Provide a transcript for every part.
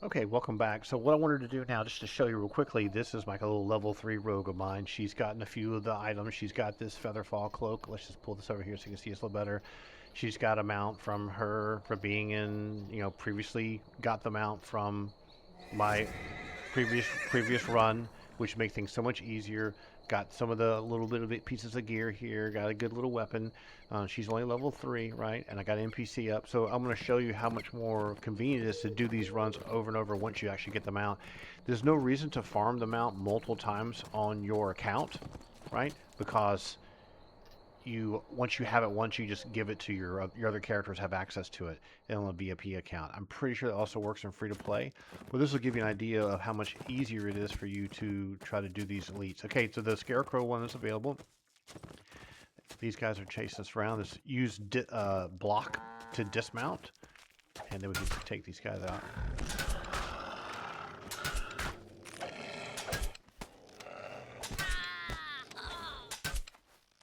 Okay, welcome back. So what I wanted to do now, just to show you real quickly, this is like a little level 3 rogue of mine. She's gotten a few of the items. She's got this Feather Fall Cloak. Let's just pull this over here so you can see this a little better. She's got a mount from her for being in, previously got the mount from my previous run, which make things so much easier. Got some of the little bit of pieces of gear here. Got a good little weapon. She's only level 3, right? And I got NPC up. So I'm going to show you how much more convenient it is to do these runs over and over once you actually get them out. There's no reason to farm them out multiple times on your account, right? Because you once you have it once, you just give it to your other characters have access to it on a VIP account. I'm pretty sure that also works in free to play, but this will give you an idea of how much easier it is for you to try to do these elites. Okay, so the Scarecrow one is available. These guys are chasing us around. This use block to dismount, and then we can take these guys out.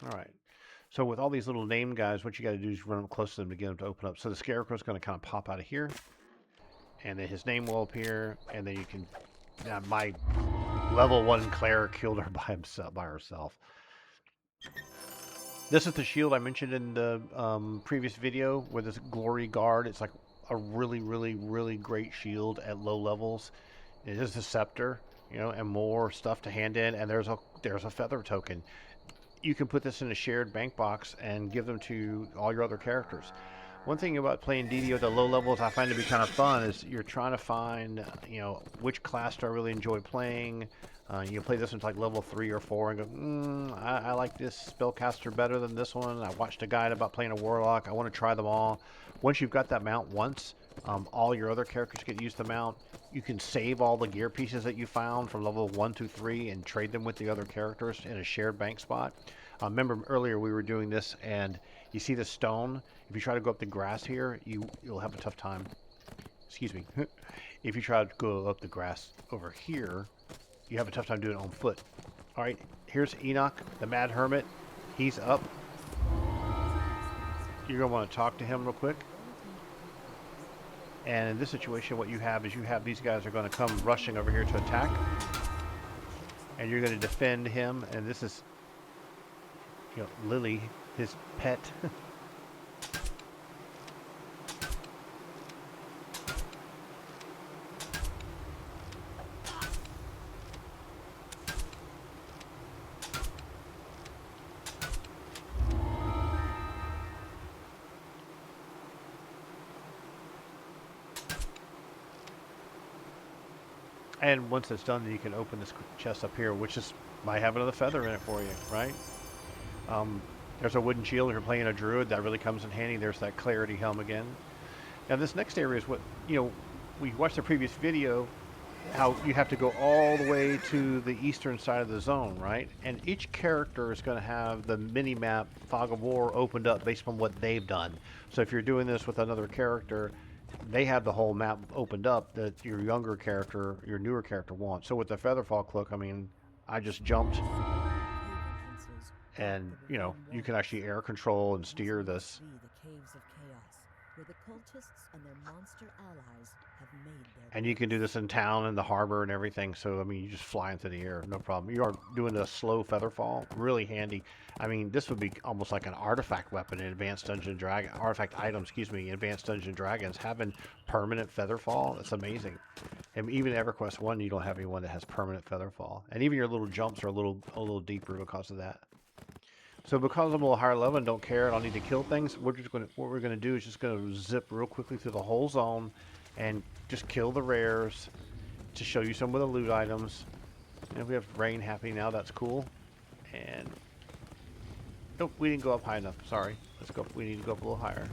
All right. So with all these little name guys, what you got to do is run up close to them to get them to open up. So the Scarecrow is going to kind of pop out of here, and then his name will appear, and then you can. My level 1 Claire killed her by herself. This is the shield I mentioned in the previous video, where this Glory Guard. It's like a really, really, really great shield at low levels. It is a scepter, and more stuff to hand in, and there's a feather token. You can put this in a shared bank box and give them to all your other characters. One thing about playing DDO at the low levels I find to be kind of fun is you're trying to find, which class do I really enjoy playing. You play this into like level 3 or 4 and go, I like this spellcaster better than this one. I watched a guide about playing a warlock. I want to try them all. Once you've got that mount once, all your other characters get used to the mount. You can save all the gear pieces that you found from level 1 to 3 and trade them with the other characters in a shared bank spot. Remember earlier we were doing this, and you see the stone. If you try to go up the grass here, you'll have a tough time. Excuse me. If you try to go up the grass over here, you have a tough time doing it on foot. All right, here's Enoch, the Mad Hermit. He's up. You're going to want to talk to him real quick. And in this situation, what you have is these guys are going to come rushing over here to attack. And you're going to defend him. And this is, Lily, his pet. And once it's done, you can open this chest up here, which might have another feather in it for you, right? There's a wooden shield. If you're playing a druid, that really comes in handy. There's that clarity helm again. Now this next area is what, we watched the previous video, how you have to go all the way to the eastern side of the zone, right? And each character is going to have the mini-map Fog of War opened up based on what they've done. So if you're doing this with another character, they have the whole map opened up that your younger character, your newer character wants. So with the Feather Fall Cloak, I mean, I just jumped, and you can actually air control and steer this. And you can do this in town and the harbor and everything. So I mean, you just fly into the air, no problem. You are doing a slow feather fall, really handy. I mean, this would be almost like an artifact weapon in Advanced Dungeon Dragon, artifact item, excuse me, in Advanced Dungeon Dragons. Having permanent feather fall, it's amazing. And even EverQuest 1, you don't have anyone that has permanent feather fall. And even your little jumps are a little deeper because of that. So because I'm a little higher level and don't care, I don't need to kill things, what we're gonna do is just gonna zip real quickly through the whole zone and just kill the rares to show you some of the loot items. And we have rain happening now, that's cool. And nope, we didn't go up high enough, sorry. Let's go, we need to go up a little higher.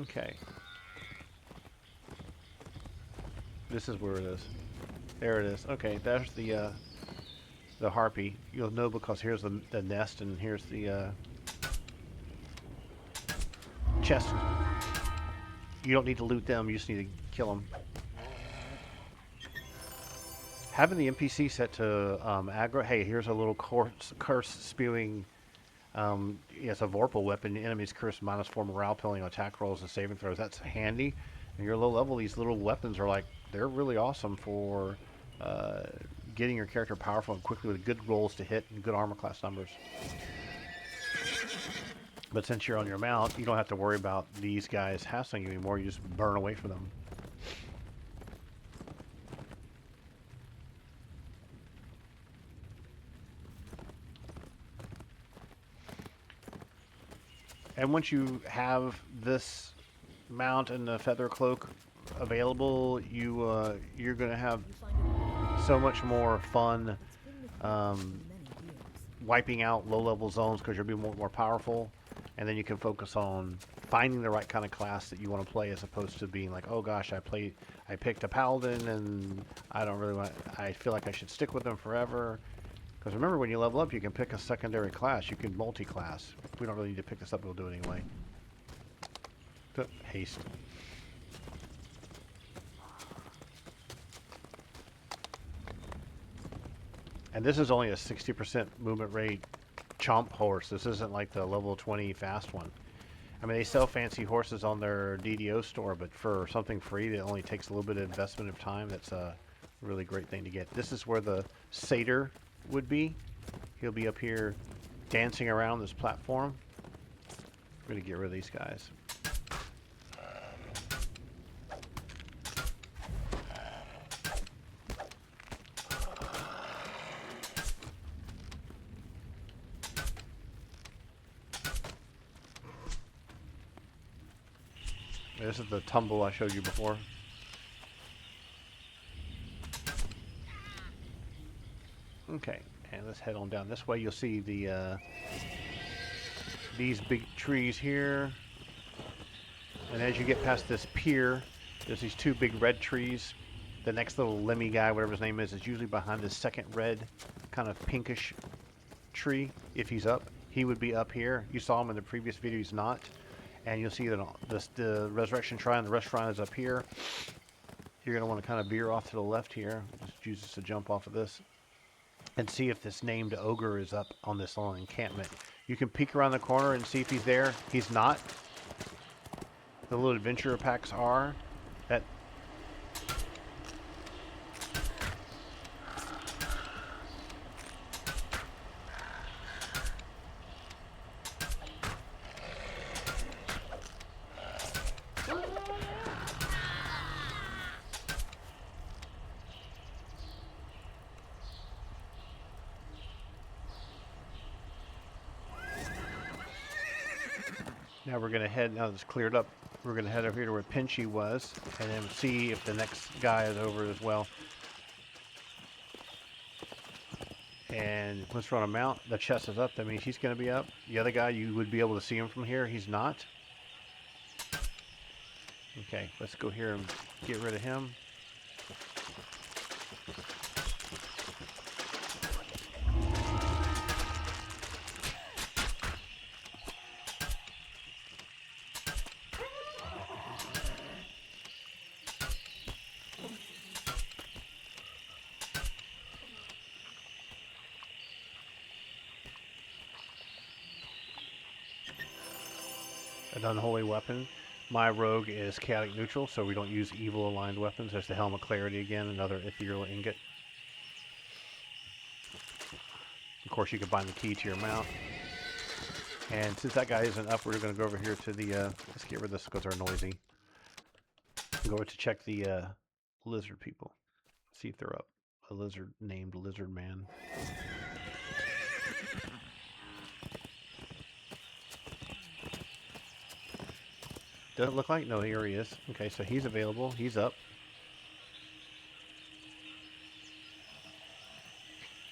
Okay. This is where it is. There it is. Okay, there's the harpy. You'll know because here's the nest and here's the chest. You don't need to loot them, you just need to kill them. Having the NPC set to aggro. Hey, here's a little curse spewing. It's a Vorpal weapon. Enemies curse -4 morale penalty on attack rolls and saving throws. That's handy. And you're low level. These little weapons are like they're really awesome for uh, getting your character powerful and quickly with good rolls to hit and good armor class numbers. But since you're on your mount, you don't have to worry about these guys hassling you anymore. You just burn away from them. And once you have this mount and the feather cloak available, you're going to have so much more fun wiping out low-level zones because you'll be more powerful, and then you can focus on finding the right kind of class that you want to play, as opposed to being like, oh gosh, I picked a paladin and I feel like I should stick with them forever. Because remember, when you level up, you can pick a secondary class. You can multi-class. We don't really need to pick this up. We'll do it anyway. Haste. And this is only a 60% movement rate chomp horse. This isn't like the level 20 fast one. I mean, they sell fancy horses on their DDO store, but for something free that only takes a little bit of investment of time, that's a really great thing to get. This is where the satyr would be. He'll be up here dancing around this platform. I'm going to get rid of these guys. This is the tumble I showed you before. Okay, and let's head on down this way. You'll see the these big trees here, and as you get past this pier, there's these two big red trees. The next little Lemmy guy, whatever his name is usually behind this second red, kind of pinkish tree. If he's up, he would be up here. You saw him in the previous video. He's not, and you'll see that the Resurrection Shrine, the Rest Shrine, is up here. You're going to want to kind of veer off to the left here. Just use this to jump off of this and see if this named ogre is up on this little encampment. You can peek around the corner and see if he's there. He's not. The little adventurer packs are. That Now we're going to head, now that it's cleared up, we're going to head over here to where Pinchy was, and then see if the next guy is over as well. And once we're on a mount, the chest is up. That means he's going to be up. The other guy, you would be able to see him from here. He's not. Okay, let's go here and get rid of him. An unholy weapon. My rogue is chaotic neutral, so we don't use evil aligned weapons. There's the Helm of Clarity again, another ethereal ingot. Of course, you can bind the key to your mount. And since that guy isn't up, we're going to go over here to the, let's get rid of this because they're noisy. Go over to check the lizard people. See if they're up. A lizard named Lizard Man. Doesn't look like, no, here he is. Okay, so he's available. He's up.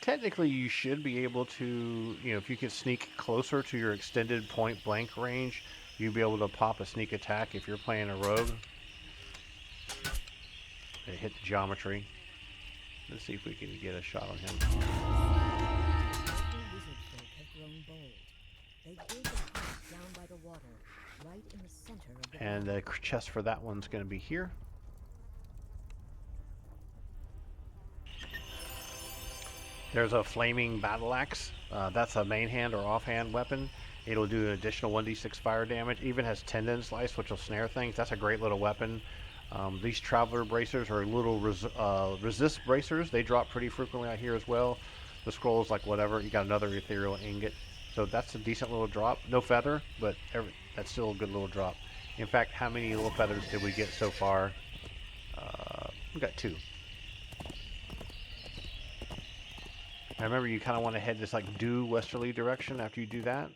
Technically, you should be able to, if you can sneak closer to your extended point blank range, you'll be able to pop a sneak attack if you're playing a rogue. They hit the geometry. Let's see if we can get a shot on him. And the chest for that one's going to be here. There's a flaming battle axe. That's a main hand or offhand weapon. It'll do an additional 1d6 fire damage. Even has tendon slice, which will snare things. That's a great little weapon. These traveler bracers are little resist bracers. They drop pretty frequently out here as well. The scrolls, like whatever. You got another ethereal ingot. So that's a decent little drop. No feather, but that's still a good little drop. In fact, how many little feathers did we get so far? We got 2. I remember you kind of want to head this like due westerly direction after you do that.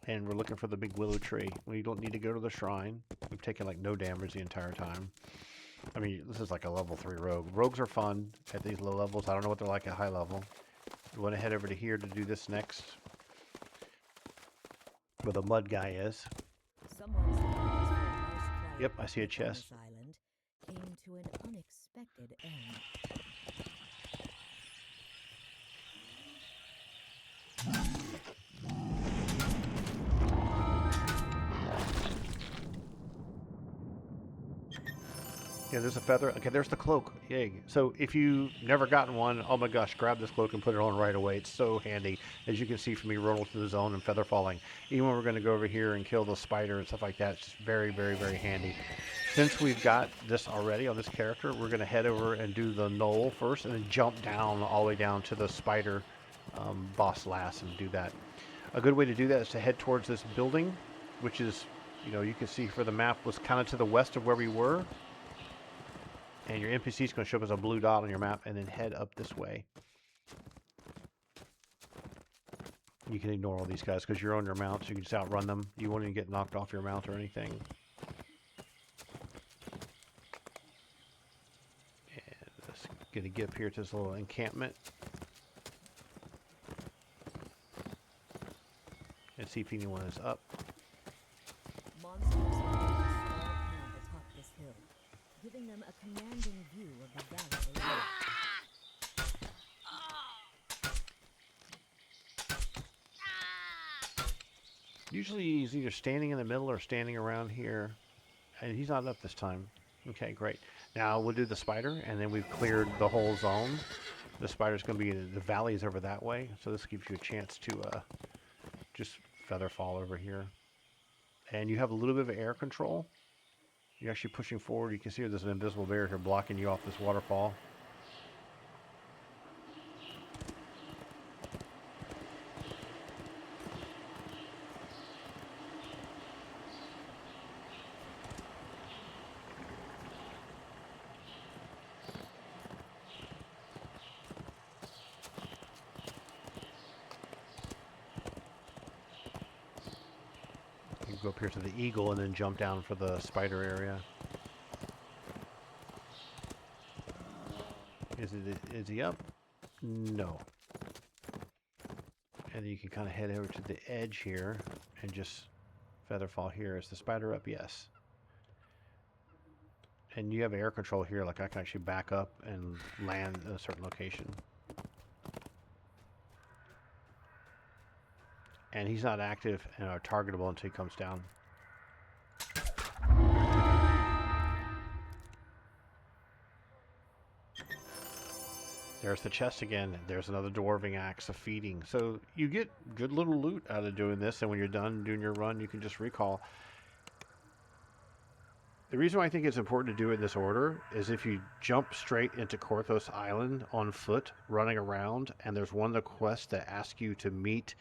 And we're looking for the big willow tree. We don't need to go to the shrine. We've taken like no damage the entire time. I mean, this is like a level 3 rogue. Rogues are fun at these low levels. I don't know what they're like at high level. We want to head over to here to do this next. Where the mud guy is. Yep, I see a chest. Came to an unexpected end. Yeah, there's a feather. Okay, there's the cloak. Yay. So if you've never gotten one, oh my gosh, grab this cloak and put it on right away. It's so handy. As you can see from me rolling through the zone and feather falling. Even when we're going to go over here and kill the spider and stuff like that, it's just very, very, very handy. Since we've got this already on this character, we're going to head over and do the knoll first and then jump down all the way down to the spider boss last and do that. A good way to do that is to head towards this building, which is, you can see for the map was kind of to the west of where we were. And your NPC is going to show up as a blue dot on your map, and then head up this way. You can ignore all these guys because you're on your mount, so you can just outrun them. You won't even get knocked off your mount or anything. And let's get up here to this little encampment. And see if anyone is up. Giving them a commanding view of the valley below. Usually he's either standing in the middle or standing around here. And he's not up this time. Okay, great. Now we'll do the spider, and then we've cleared the whole zone. The spider's going to be in the valleys over that way, so this gives you a chance to just feather fall over here. And you have a little bit of air control. You're actually pushing forward. You can see there's an invisible barrier here blocking you off this waterfall. You go up here to the eagle and then jump down for the spider area. Is he up? No. And then you can kind of head over to the edge here and just feather fall here. Is the spider up? Yes. And you have air control here, like I can actually back up and land in a certain location. And he's not active and targetable until he comes down. There's the chest again. There's another dwarving axe of feeding. So you get good little loot out of doing this, and when you're done doing your run, you can just recall. The reason why I think it's important to do it in this order is if you jump straight into Korthos Island on foot, running around, and there's one of the quests that asks you to meet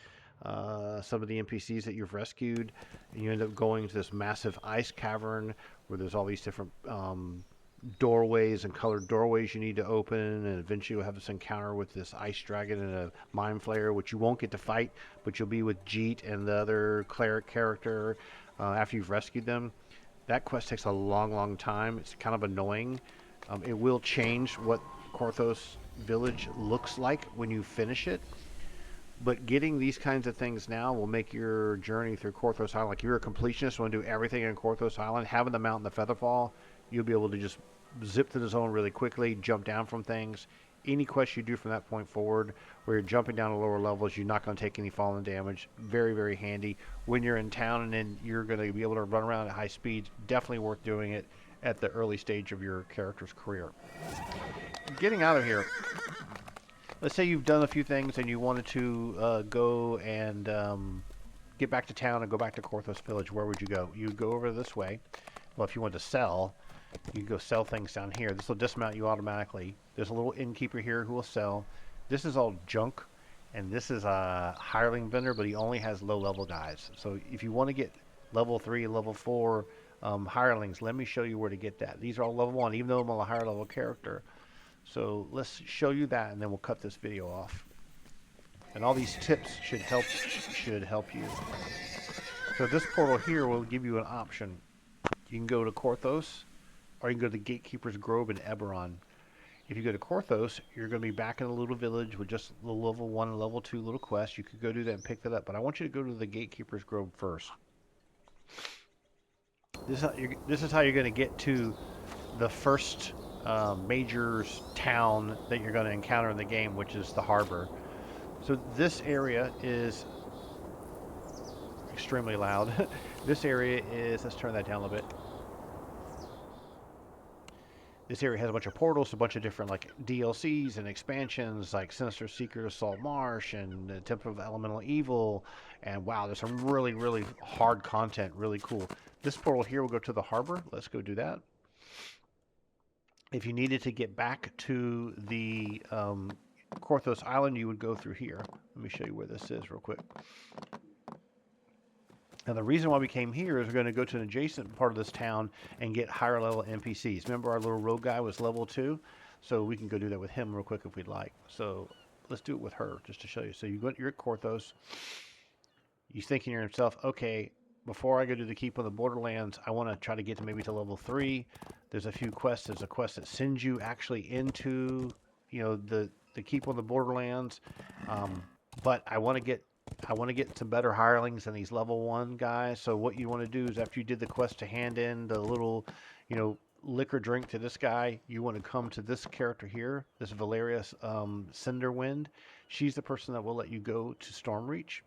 some of the NPCs that you've rescued, and you end up going to this massive ice cavern where there's all these different doorways and colored doorways you need to open, and eventually you'll have this encounter with this ice dragon and a mind flayer, which you won't get to fight, but you'll be with Jeet and the other cleric character after you've rescued them. That quest takes a long time. It's kind of annoying. It will change what Korthos village looks like when you finish it, but getting these kinds of things now will make your journey through Korthos Island, like you're a completionist, want to do everything in Korthos Island, having the mount and the feather fall, you'll be able to just zip to the zone really quickly, jump down from things. Any quest you do from that point forward, where you're jumping down to lower levels, you're not going to take any falling damage. Very handy. When you're in town and then you're going to be able to run around at high speeds, definitely worth doing it at the early stage of your character's career. Getting out of here, let's say you've done a few things and you wanted to go and get back to town and go back to Korthos Village. Where would you go? You'd go over this way. Well, if you want to sell, you can go sell things down here. This will dismount you automatically. There's a little innkeeper here who will sell. This is all junk, and this is a hireling vendor, but he only has low-level guys. So if you want to get level 3, level 4 hirelings, let me show you where to get that. These are all level 1, even though I'm a higher level character. So let's show you that, and then we'll cut this video off. And all these tips should help you. So this portal here will give you an option. You can go to Korthos, or you can go to the Gatekeeper's Grove in Eberron. If you go to Korthos, you're going to be back in a little village with just the level 1 and level 2 little quests. You could go do that and pick that up, but I want you to go to the Gatekeeper's Grove first. This is how you're going to get to the first major town that you're going to encounter in the game, which is the harbor. So this area is extremely loud. This area is, let's turn that down a little bit. This area has a bunch of portals, a bunch of different like DLCs and expansions like Sinister Secret of Salt Marsh and the Temple of Elemental Evil. And wow, there's some really, really hard content, really cool. This portal here will go to the harbor. Let's go do that. If you needed to get back to the Korthos Island, you would go through here. Let me show you where this is real quick. Now the reason why we came here is we're going to go to an adjacent part of this town and get higher level NPCs. Remember our little rogue guy was level 2? So we can go do that with him real quick if we'd like. So let's do it with her just to show you. So you're at Korthos. You're thinking to yourself, okay, before I go to the Keep on the Borderlands, I want to try to get to maybe to level 3. There's a few quests. There's a quest that sends you actually into, the Keep on the Borderlands. But I want to get some better hirelings than these level 1 guys. So what you want to do is after you did the quest to hand in the little, liquor drink to this guy, you want to come to this character here, this Valerius Cinderwind. She's the person that will let you go to Stormreach,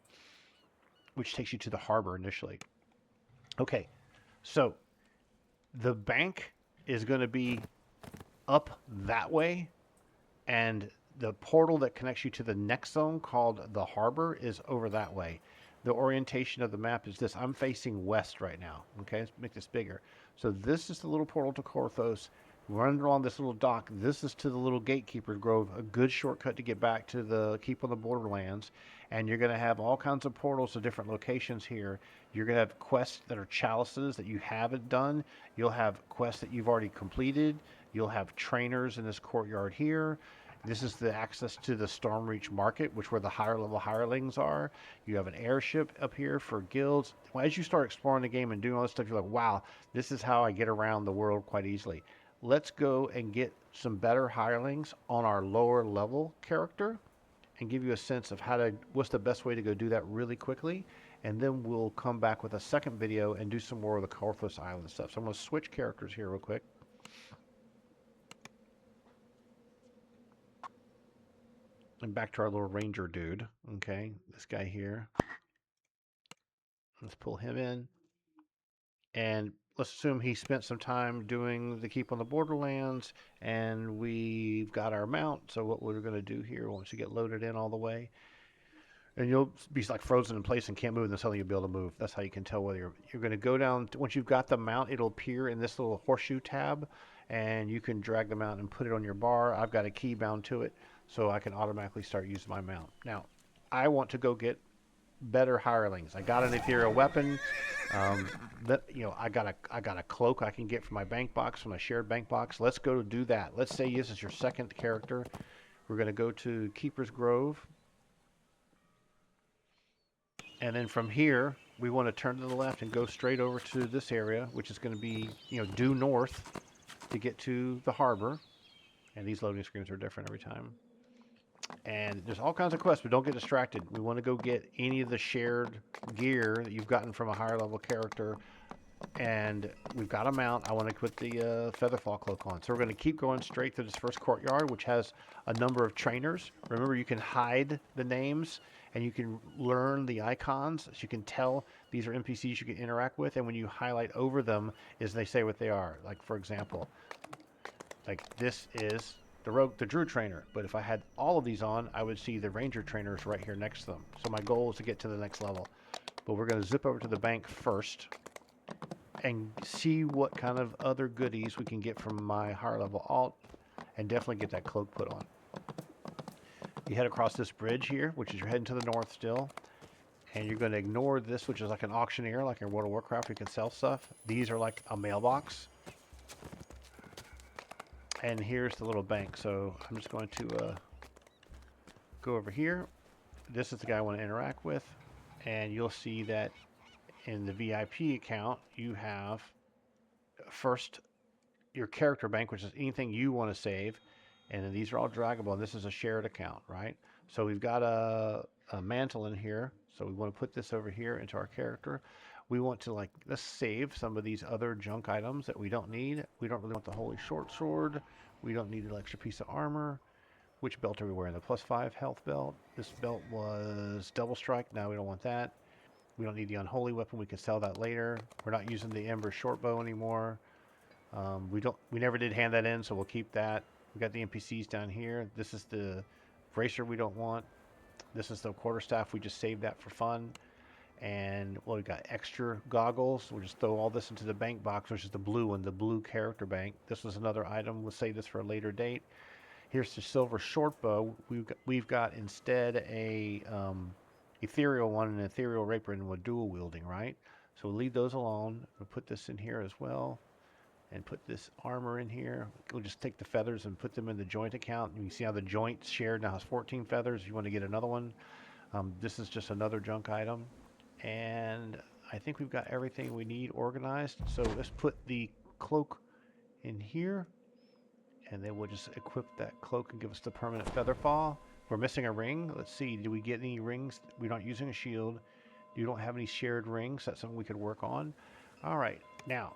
which takes you to the harbor initially. Okay, so the bank is going to be up that way, and the portal that connects you to the next zone called the harbor is over that way. The orientation of the map is this. I'm facing west right now. Okay, let's make this bigger. So this is the little portal to Korthos. Run along this little dock. This is to the little Gatekeeper's Grove, a good shortcut to get back to the Keep on the Borderlands. And you're going to have all kinds of portals to different locations here. You're going to have quests that are chalices that you haven't done. You'll have quests that you've already completed. You'll have trainers in this courtyard here. This is the access to the Stormreach Market, which where the higher level hirelings are. You have an airship up here for guilds. Well, as you start exploring the game and doing all this stuff, you're like, wow, this is how I get around the world quite easily. Let's go and get some better hirelings on our lower level character and give you a sense of what's the best way to go do that really quickly. And then we'll come back with a second video and do some more of the Korthos Island stuff. So I'm going to switch characters here real quick. And back to our little ranger dude. Okay, this guy here. Let's pull him in. And let's assume he spent some time doing the Keep on the Borderlands, and we've got our mount. So what we're going to do here, once you get loaded in all the way, and you'll be like frozen in place and can't move, and then suddenly you'll be able to move. That's how you can tell whether you're going to go down. Once you've got the mount, it'll appear in this little horseshoe tab, and you can drag the mount and put it on your bar. I've got a key bound to it, so I can automatically start using my mount. Now, I want to go get better hirelings. I got an ethereal weapon. I got a cloak I can get from my bank box, from my shared bank box. Let's go do that. Let's say this is your second character. We're going to go to Keeper's Grove. And then from here, we want to turn to the left and go straight over to this area, which is going to be, due north to get to the harbor. And these loading screens are different every time. And there's all kinds of quests, but don't get distracted. We want to go get any of the shared gear that you've gotten from a higher level character. And we've got a mount. I want to put the Feather Fall Cloak on. So we're going to keep going straight through this first courtyard, which has a number of trainers. Remember, you can hide the names, and you can learn the icons. So you can tell these are NPCs you can interact with. And when you highlight over them, they say what they are. Like, for example, like this is the Druid trainer. But if I had all of these on, I would see the Ranger trainers right here next to them. So my goal is to get to the next level. But we're going to zip over to the bank first and see what kind of other goodies we can get from my higher level alt, and definitely get that cloak put on. You head across this bridge here, which is you're heading to the north still, and you're going to ignore this, which is like an auctioneer, like in World of Warcraft, you can sell stuff. These are like a mailbox. And here's the little bank. So I'm just going to go over here. This is the guy I want to interact with, and you'll see that in the VIP account, you have first your character bank, which is anything you want to save, and then these are all draggable, and this is a shared account, right? So we've got a mantle in here, so we want to put this over here into our character. We want to, like, let's save some of these other junk items that we don't need. We don't really want the holy short sword. We don't need an extra piece of armor. Which belt are we wearing? The +5 health belt. This belt was double strike. Now we don't want that. We don't need the unholy weapon. We can sell that later. We're not using the ember short bow anymore. We never did hand that in, so we'll keep that. We got the NPCs down here. This is the bracer we don't want. This is the quarterstaff. We just saved that for fun. And well, we got extra goggles. We'll just throw all this into the bank box, which is the blue one, the blue character bank. This was another item. We'll save this for a later date. Here's the silver short bow. We've got instead a ethereal one and an ethereal rapier with dual wielding, right? So we'll leave those alone. We'll put this in here as well, and put this armor in here. We'll just take the feathers and put them in the joint account. You can see how the joint shared now has 14 feathers. If you want to get another one, this is just another junk item. And I think we've got everything we need organized. So let's put the cloak in here, and then we'll just equip that cloak and give us the permanent feather fall. We're missing a ring. Let's see, do we get any rings? We're not using a shield. You don't have any shared rings. That's something we could work on. All right, now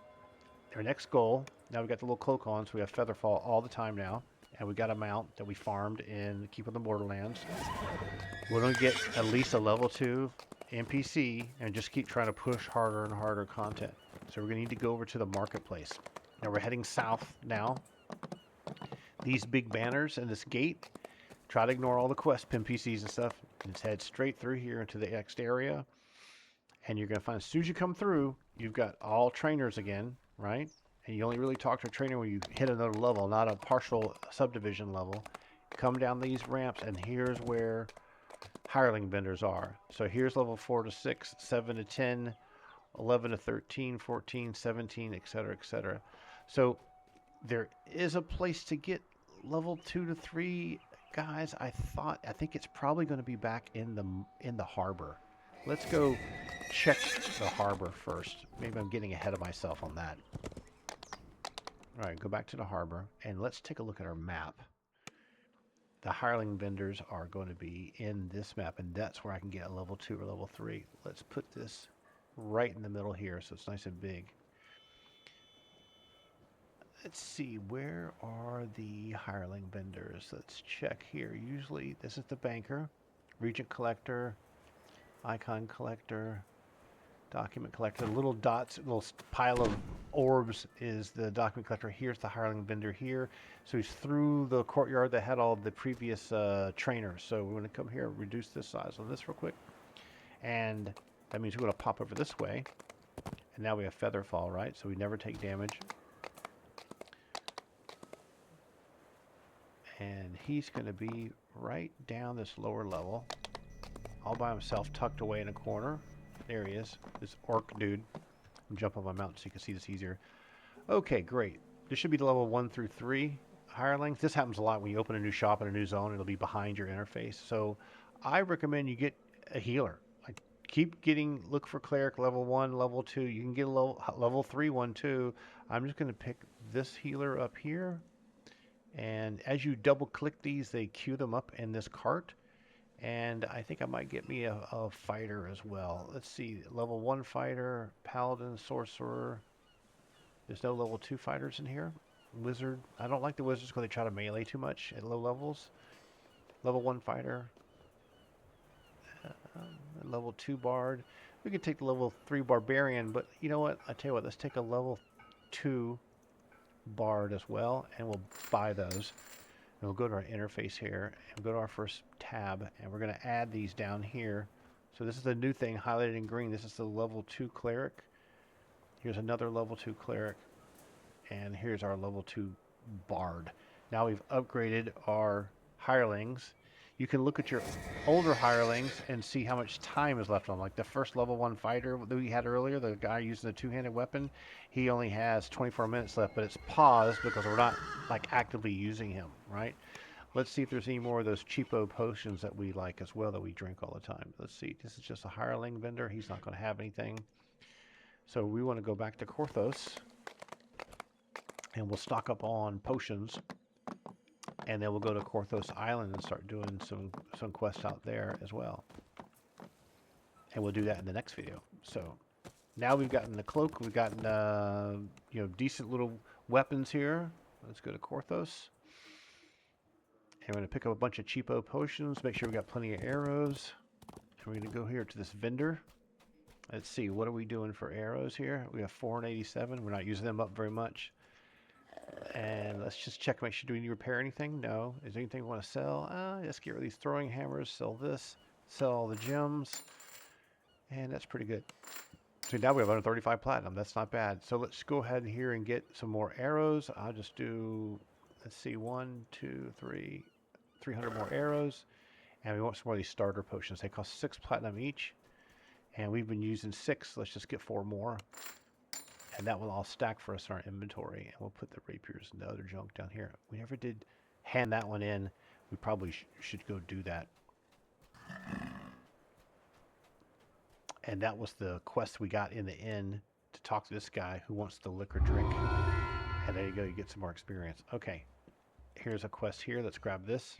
our next goal, now we got the little cloak on, so we have feather fall all the time now, and we got a mount that we farmed in Keep of the Borderlands. We're going to get at least a level 2 NPC and just keep trying to push harder and harder content. So we're going to need to go over to the marketplace. Now we're heading south now. These big banners and this gate, try to ignore all the quest NPCs and stuff, and just head straight through here into the next area. And you're going to find as soon as you come through, you've got all trainers again, right? And you only really talk to a trainer when you hit another level, not a partial subdivision level. Come down these ramps, and here's where hireling vendors are. So here's level 4 to 6, 7 to 10, 11 to 13, 14, 17, etc., etc. So there is a place to get level 2 to 3 guys. I think it's probably going to be back in the harbor. Let's go check the harbor first. Maybe I'm getting ahead of myself on that. All right, go back to the harbor, and let's take a look at our map. The hireling vendors are going to be in this map, and that's where I can get a level 2 or level 3. Let's put this right in the middle here so it's nice and big. Let's see, where are the hireling vendors? Let's check here. Usually, this is the banker, regent collector, icon collector, document collector. The little dots, little pile of orbs is the document collector. Here's the hireling vendor here. So he's through the courtyard that had all the previous trainers. So we're going to come here, reduce this size on this real quick. And that means we're going to pop over this way. And now we have feather fall, right? So we never take damage. And he's going to be right down this lower level, all by himself, tucked away in a corner. There he is, this orc dude. I'm jumping on my mountain so you can see this easier. Okay, great. This should be the level 1 through 3 hirelings. This happens a lot when you open a new shop in a new zone. It'll be behind your interface. So I recommend you get a healer. Like, keep getting, look for cleric level 1, level 2. You can get a level 3 one too. I'm just going to pick this healer up here. And as you double click these, they queue them up in this cart. And I think I might get me a fighter as well. Let's see, level 1 fighter, paladin, sorcerer. There's no level 2 fighters in here. Wizard, I don't like the wizards because they try to melee too much at low levels. Level 1 fighter. Level 2 bard. We could take the level 3 barbarian, but you know what? I tell you what, let's take a level 2 bard as well, and we'll buy those. we'll go to our interface here and go to our first tab, and we're going to add these down here. So this is the new thing highlighted in green. This is the level 2 cleric. Here's another level 2 cleric, and here's our level 2 bard. Now we've upgraded our hirelings. You can look at your older hirelings and see how much time is left on. Like the first level 1 fighter that we had earlier, the guy using the two-handed weapon, he only has 24 minutes left, but it's paused because we're not like actively using him, right? Let's see if there's any more of those cheapo potions that we like as well that we drink all the time. Let's see. This is just a hireling vendor. He's not going to have anything. So we want to go back to Korthos, and we'll stock up on potions, and then we'll go to Korthos Island and start doing some quests out there as well. And we'll do that in the next video. So now we've gotten the cloak, we've gotten decent little weapons here. Let's go to Korthos. And we're going to pick up a bunch of cheapo potions, make sure we got plenty of arrows. And we're going to go here to this vendor. Let's see, what are we doing for arrows here? We have 487. We're not using them up very much. And let's just check, make sure, do we need to repair anything? No. Is there anything we want to sell? Let's get rid of these throwing hammers, sell this, sell all the gems. And that's pretty good. So now we have 135 platinum. That's not bad. So let's go ahead here and get some more arrows. I'll just do, let's see, 1, 2, 3, 300 more arrows. And we want some more of these starter potions. They cost 6 platinum each. And we've been using 6. Let's just get 4 more. And that will all stack for us in our inventory. And we'll put the rapiers and the other junk down here. We never did hand that one in. We probably should go do that. And that was the quest we got in the inn to talk to this guy who wants the liquor drink. And there you go, you get some more experience. Okay, here's a quest here. Let's grab this.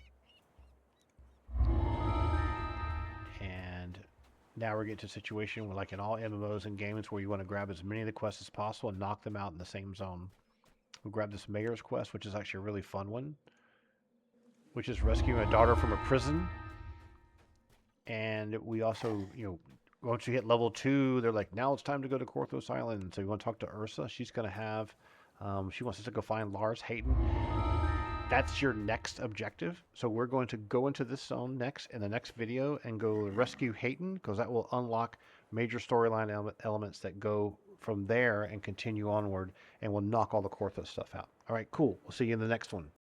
And now we're getting to a situation where, like in all MMOs and games, where you want to grab as many of the quests as possible and knock them out in the same zone. We'll grab this mayor's quest, which is actually a really fun one, which is rescuing a daughter from a prison. And we also, once you hit level 2, they're like, now it's time to go to Korthos Island. So you want to talk to Ursa. She's going to have, she wants us to go find Lars Hayden. That's your next objective. So we're going to go into this zone next in the next video and go rescue Hayden, because that will unlock major storyline elements that go from there and continue onward, and we'll knock all the Korthos stuff out. All right, cool. We'll see you in the next one.